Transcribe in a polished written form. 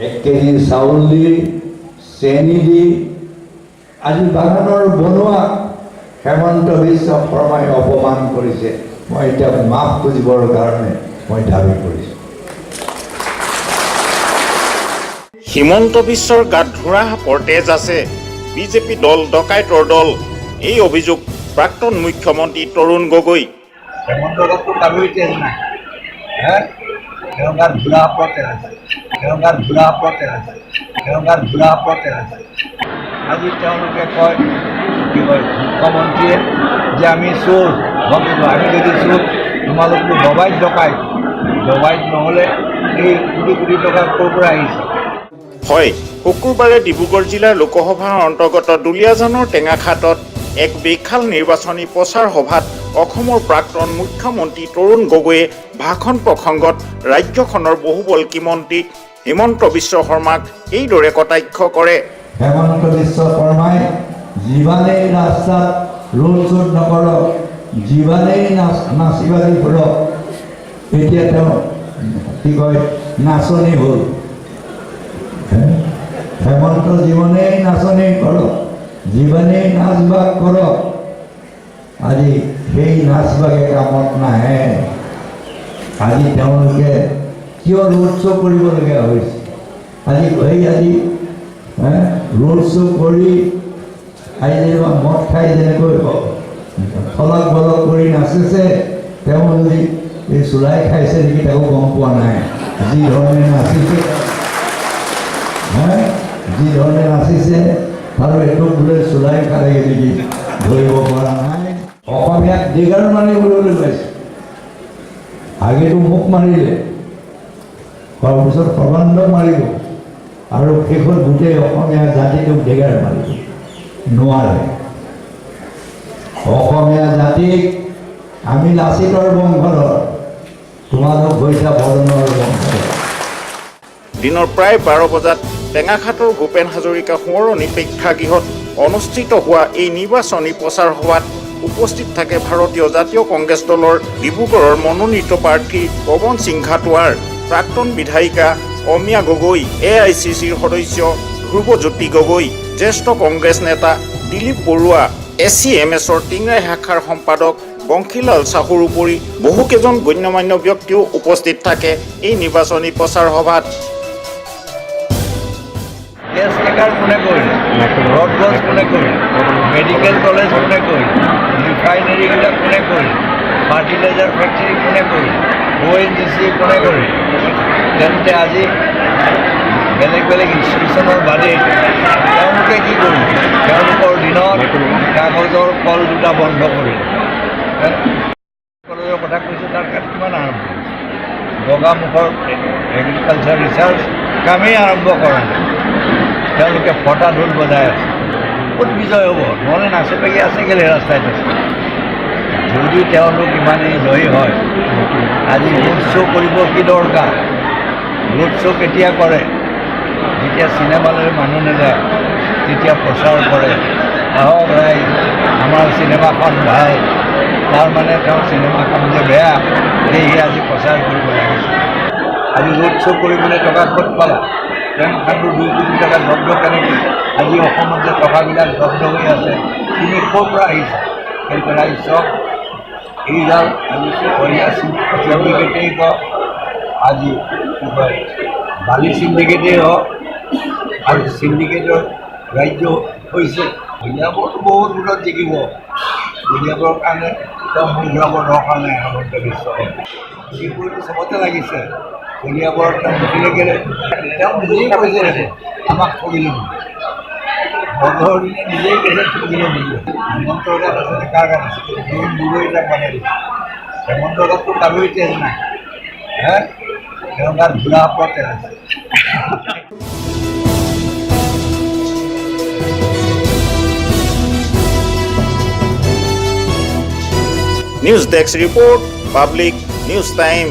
1 KG চাউল দি চেনি দি আজি বাগানৰ বনোৱা হেমন্ত বিশ্ব শৰ্মাই অপমান কৰিছে। মই এতিয়া মাফ খুজিবৰ কাৰণে মই দাবী কৰিছোঁ। হিমন্ত বিশ্বৰ গাত ধোঁৰা সাপৰ তেজ আছে। বিজেপি দল ডকাইতৰ দল, এই অভিযোগ প্ৰাক্তন মুখ্যমন্ত্ৰী তৰুণ গগৈ। হেমন্ত গাতটো কাৰোৰে তেজ নাই, তেওঁৰ গাত ধোঁৰা সাপৰ তেজ আছে, তেওঁৰ গাত ধোঁৰা সাপৰ তেজ আছে, তেওঁৰ গাত ধোঁৰা সাপৰ তেজ আছে। আজি তেওঁলোকে কয় কি কয় মুখ্যমন্ত্ৰীয়ে যে আমি চোৰ, আমি যদি চোৰ তোমালোকতো দবাইত ডকাইত, দবাইত নহ'লে এই কোটি কোটি টকা ক'ৰ পৰা আহিছে? হয়, শুকুৰবাৰে ডিব্ৰুগড় জিলাৰ লোকসভাৰ অন্তৰ্গত দুলীয়াজানৰ টেঙাখাটত এক বিশাল নিৰ্বাচনী প্ৰচাৰ সভাত অসমৰ প্ৰাক্তন মুখ্যমন্ত্ৰী তৰুণ গগৈয়ে ভাষণ প্ৰসংগত ৰাজ্যখনৰ বহুবল্কী মন্ত্ৰী হিমন্ত বিশ্ব শৰ্মাক এইদৰে কটাক্ষ কৰে। হেমন্ত বিশ্ব শৰ্মাই যিমানেই ৰাস্তাত ৰোড শ্ব'ত নকৰক, যিমানেই নাচিবাজি ফুৰক, এতিয়া তেওঁ কি কয় নাচনি হ'ল। হেমন্ত জীৱনেই নাচনি কৰক, জীৱনেই নাচ বাগ কৰক, আজি সেই নাচ বাগে কামত নাহে। আজি তেওঁলোকে কিয় ৰোড শ্ব' কৰিবলগীয়া হৈছে? আজি ৰোড শ্ব' কৰি আজি যেনিবা মদ খাই যেনেকৈ ফলক বলক কৰি নাচিছে, তেওঁ যদি এই চোলাই খাইছে নেকি তেওঁ গম পোৱা নাই। যি ধৰণে নাচিছে আৰু এইটো বোলে চোলাই খালে নেকি ধৰিব পৰা নাই। অসমীয়াক ডিগাৰ মাৰিবলৈ পাইছে। আগেতো মুখ মাৰিলে, তাৰপিছত সৰ্বানন্দ মাৰিব আৰু শেষত গোটেই অসমীয়া জাতিটোক ডিগাৰ মাৰিব নোৱাৰে। অসমীয়া জাতিক আমি লাচিতৰ বংশধৰ, তোমালোক হৈছা বৰণৰ বংশধৰ। দিনৰ প্ৰায় 12 বজাত টেঙাখাটৰ ভূপেন হাজৰিকা সোঁৱৰণী প্ৰেক্ষাগৃহত অনুষ্ঠিত হোৱা এই নিৰ্বাচনী প্ৰচাৰ সভাত উপস্থিত থাকে ভাৰতীয় জাতীয় কংগ্ৰেছ দলৰ ডিব্ৰুগড়ৰ মনোনীত প্ৰাৰ্থী পৱন সিং ঘাটোৱাৰ, প্ৰাক্তন বিধায়িকা অমিয়া গগৈ, AICCৰ সদস্য ধ্ৰুৱজ্যোতি গগৈ, জ্যেষ্ঠ কংগ্ৰেছ নেতা দিলীপ বৰুৱা, SCMSৰ টিংৰাই শাখাৰ সম্পাদক বংশীলাল চাহুৰ উপৰি বহুকেইজন গণ্যমান্য ব্যক্তিও উপস্থিত থাকে এই নিৰ্বাচনী প্ৰচাৰ সভাত। গেছ টেকাৰ কোনে কৰিলে, ৰডগছ কোনে কৰিলে, মেডিকেল কলেজ কোনে কৰিলে, ৰিফাইনেৰীবিলাক কোনে কৰিলে, ফাৰ্টিলাইজাৰ ফেক্টৰী কোনে কৰিলে, ONGC কোনে কৰিলে? তেন্তে আজি বেলেগ বেলেগ ইনষ্টিটিউশ্যনৰ বাদেই তেওঁলোকে কি কৰিলে? তেওঁলোকৰ দিনত কাগজৰ কল দুটা বন্ধ কৰিলে। কলেজৰ কথা কৈছোঁ, তাৰ কাম কিমান আৰম্ভ কৰিছে? বগামুখৰ এগ্ৰিকালচাৰ ৰিচাৰ্চ কামেই আৰম্ভ কৰা নাই। তেওঁলোকে ফটা ঢোল বজাই আছে। ক'ত বিজয় হ'ব? নহ'লে নাচি বাগি আছে কেলৈ ৰাস্তাত আছে? যদি তেওঁলোক ইমানেই জয়ী হয়, আজি ৰোড শ্ব' কৰিব কি দৰকাৰ? ৰোড শ্ব' কেতিয়া কৰে? যেতিয়া চিনেমালৈ মানুহ নাযায় তেতিয়া প্ৰচাৰ কৰে, আহক ৰাইজ আমাৰ চিনেমাখন ভাল, তাৰমানে তেওঁ চিনেমাখন যে বেয়া সেয়েহে আজি প্ৰচাৰ কৰিব লাগিছে। আজি ৰোড শ্ব' কৰিবলৈ টকা ক'ত পালা? বেংক খানটো 2 কোটি টকা জব্দ কেনেকৈ? আজি অসমত যে টকাবিলাক জব্দ হৈ আছে, তুমি ক'ৰ পৰা আহিছা? সেইটো ৰাইজ চাওক। এইডাল আজি চিণ্ডিকেটেই কওক, আজি কি কয় বালি চিণ্ডিকেটেই হওক, আৰু চিণ্ডিকেটৰ ৰাজ্য হৈছে কলিয়াবৰটো বহুত ভোটত জিকিব। কলিয়াবৰৰ কাৰণে তেওঁ মূল ঘূৰাবৰ দৰকাৰ নাই। হেমন্ত বিশ্ব জিকিবতো চবতে লাগিছে, কলিয়াবৰত তেওঁ জিকিলে কেলে? তেওঁ নিজেই কৈছে দেখোন আমাক ঠগিলে বুলি। বন্ধৰ দিনে নিজেই কৈছে ঠগিলে বুলি। হেমন্ত গাত আচলতে কাৰ গাত আছে? তৰুণ গগৈ তাক বাধা দিছে। হেমন্ত গাতটো কাৰোৰে তেজ নাই, তেওঁৰ গাত ধোঁৰা সাপৰ তেজ আছে। News desk report, public news time.